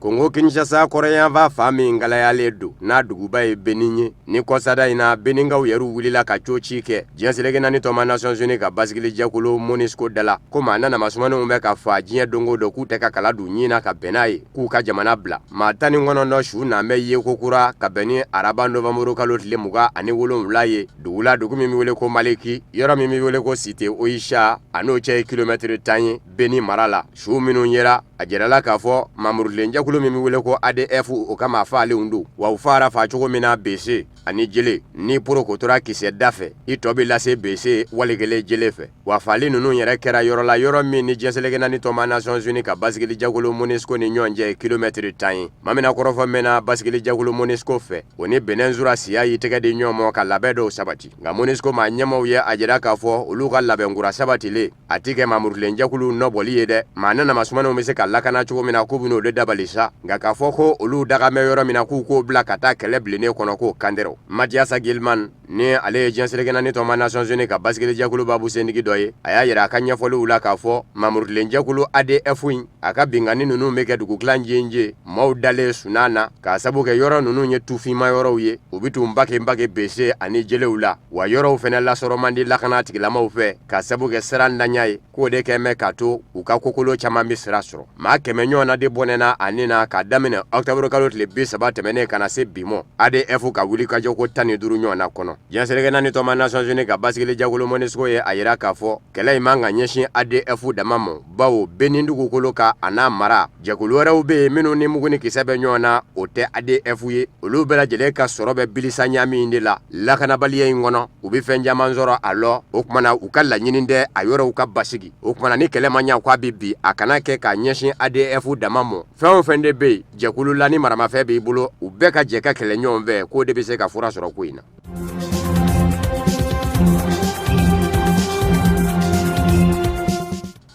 Congo Kinshasa kɔrɔyanfa fa min galayalen don n'a duguba ye Benin ye ni kɔsada in na Beninkaw yɛrɛ wulila ka coci kɛ diɲɛ seleke naani tɔma Nations Unies ka basigili jɛkulu MONUSCO da la ko maa nana masumanenw bɛ ka fa diɲɛ dongo don k'u tɛ ka kala don ɲin na ka bɛn n'a ye k'u ka jamana bila maa 19 su n'an bɛ ye kokura ka bɛn ni araba novembre kalo tile 27 ye dugu la dugu min bɛ wele ko Maliki yɔrɔ min bɛ wele ko Cité Oisha a n'o cɛ ye kilomètre 10 ye Benin mara la su minnu yera a jirala k'a fɔ mamurulen jɛkulu min bɛ wele ko ADF o kama a faalenw don wa u fara fa cogo min na BC ani jele ni poro ko tora kisɛ da fɛ i tɔ bɛ lase BC walikelen jele fɛ wa fali ninnu yɛrɛ kɛra yɔrɔ la yɔrɔ min ni diɲɛ seleke naani tɔma Nations Unies ka basigili jɛkulu MONUSCO ni ɲɔgɔn cɛ kilomètre 10 ye maa min na kɔrɔfɔ mɛnna basigili jɛkulu MONUSCO fɛ o ni Benin zura siya y'i tɛgɛ di ɲɔgɔn ma ka labɛn dɔw sabati nka MONUSCO maa ɲɛmaaw ye a jira k'a fɔ olu ka labɛnkura sabatilen a ti kɛ mamurulen jɛkulu nɔbɔli ye dɛ maa nana masumanenw bɛ se ka lakana cogo min na k'u bɛn'o de dabali sa nka k'a fɔ ko olu dagamɛ yɔrɔ min na k'u k'o bila ka taa kɛlɛ bilennen kɔnɔ k'o kandɛrɛw Mathias Gilman ni ale ye diɲɛ seleke naani tɔma Nations Unies ka basigili jɛkulu baabu sentigi dɔ ye a y'a yira a ka ɲɛfɔliw la k'a fɔ mamurulen jɛkulu ADF in a ka bingani ninnu bɛ kɛ dugukilan jenje maaw dalen sunan na k'a sabu kɛ yɔrɔ ninnu ye tufinma yɔrɔw ye u bɛ tun mbake BC ani jelew la wa yɔrɔw fɛnɛ lasɔrɔ man di lakana tigilamaw fɛ k'a sabu kɛ siran danya ye k'o de kɛ mɛ k'a to u ka kokolo caman bɛ sira sɔrɔ maa kɛmɛ ɲɔgɔnna de bɔnɛna ani na ka daminɛ octobre kalo tile 30 tɛmɛnen kana se bimɔ ADF ka wuli kajɔ ko 15 ɲɔgɔnna kɔnɔ diɲɛsɛrɛkɛ naani tɔma Nations Unies ka basigili jagolo MONUSCO ye a yira k'a fɔ kɛlɛ in man ka ɲɛsin ADF dama mɔ bawo Benin dugukolo ka a n'a mara jɛkulu wɛrɛw be yen minnu ni mugu ni kisɛ bɛ ɲɔgɔn na o tɛ ADF ye olu bɛɛ lajɛlen ka sɔrɔ bɛ bilisa ɲami de la lakanabaliya in kɔnɔ u bɛ fɛn caman sɔrɔ a lɔ o kumana u ka laɲini tɛ a yɔrɔw ka basigi o kumana ni kɛlɛ ma ɲa k'a bɛ bi a kana kɛ ka ɲɛsin ADF dama mɔ fɛn o fɛn de bɛ yen jɛkulu la ni maramafɛn b'i bolo u bɛɛ ka jɛ ka kɛlɛ ɲɔgɔn fɛ k'o de bɛ se ka fura sɔrɔ ko in na.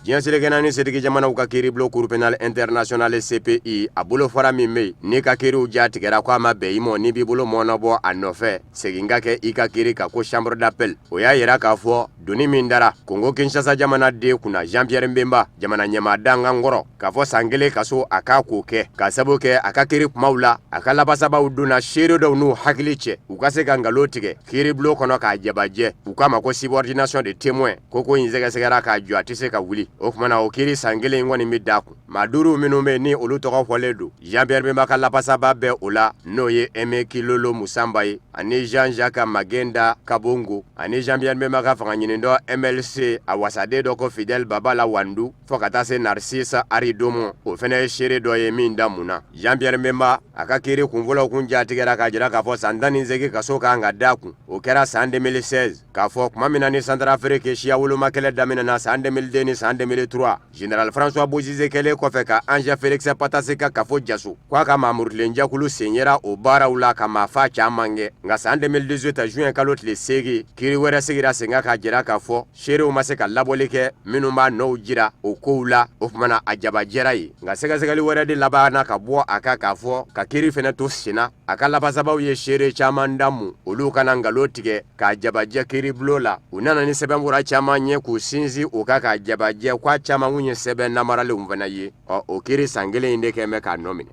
diɲɛsɛrɛkɛ naani setigi jamanaw ka kiiribulon Cour pénale internationale CPI a bolo fara min bɛ yen n'i ka kiiriw jatigɛra ko a ma bɛn i ma n'i b'i bolo mɔnɔbɔ a nɔfɛ segin ka kɛ i ka kiiri ka ko chambre d'appel o y'a yira k'a fɔ doni min dara Congo Kinshasa jamana den kunna Jean-Pierre Mbemba jamana ɲɛmaa dangankɔrɔ k'a fɔ san kelen ka so a k'a k'o kɛ ka sabu kɛ a ka kiiri kumaw la a ka labasabaw donna seere dɔw n'u hakili cɛ u ka se ka nkalon tigɛ kiiribulon kɔnɔ k'a jabajɛ u k'a ma ko subordination de témoin ko in sɛgɛsɛgɛra k'a jɔ a tɛ se ka wuli o kumana o kiiri san kelen in kɔni bɛ da kun maa duuru minnu bɛ ni olu tɔgɔ fɔlen don Jean-Pierre Bemba ka lapasaba bɛ o la n'o ye Aimé Kilolo Musamba ye ani Jean-Jacques Magenda Kabongo ani Jean-Pierre Bemba ka fanga ɲini dɔ MLC a wasaden dɔ ko Fidèle Babala Wandu fɔ ka taa se Narcisse Aridomo o fɛnɛ ye seere dɔ ye min da mun na Jean-Pierre Bemba a ka kiiri kunfɔlɔw kun jatigɛra k'a jira k'a fɔ san 18 kaso kan ka da kun o kɛra san 2016 k'a fɔ kuma min na ni Centrafrique siya woloma kɛlɛ daminɛna san 2002 ni san 2003 Général François Bozizé kɛlen kɔfɛ ka Ange Félix Patase ka kafo jaso k'a ka mamurutilen jakulu sen yera o baaraw la ka maafa caman kɛ nka san 2018 juin kalo tile 8 kiiri wɛrɛ sigira sen kan k'a jira k'a fɔ seerew ma se ka labɔli kɛ minnu b'a nɔw jira o kow la o kumana a jabajɛra ye nka sɛgɛsɛgɛli wɛrɛ de labanna ka bɔ a ka k'a fɔ ka kiiri fɛnɛ to senna a ka labasabaw ye seere caman damu olu kana ngalon tigɛ k'a jabajɛ kiiribulon la u nana ni sɛbɛnfura caman ye k'u sinsin o ka k'a jabajɛ k'a caman kun ye sɛbɛn namaralenw fana ye o kiiri san kelen in de kɛ mɛ k'a nɔ minɛ.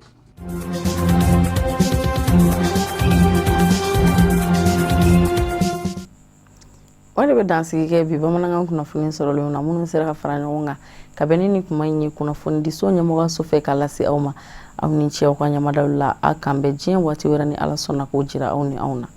O de bɛ dansigi kɛ bi bamanankan kunnafoni sɔrɔlenw na minnu sera ka fara ɲɔgɔn kan ka bɛn ni kuma in ye kunnafoni di so ɲɛmɔgɔso fɛ k'a lase aw ma aw ni ce aw ka ɲamadaw la a kan bɛn diɲɛ waati wɛrɛ ni Ala sɔnna k'o jira aw ni anw na.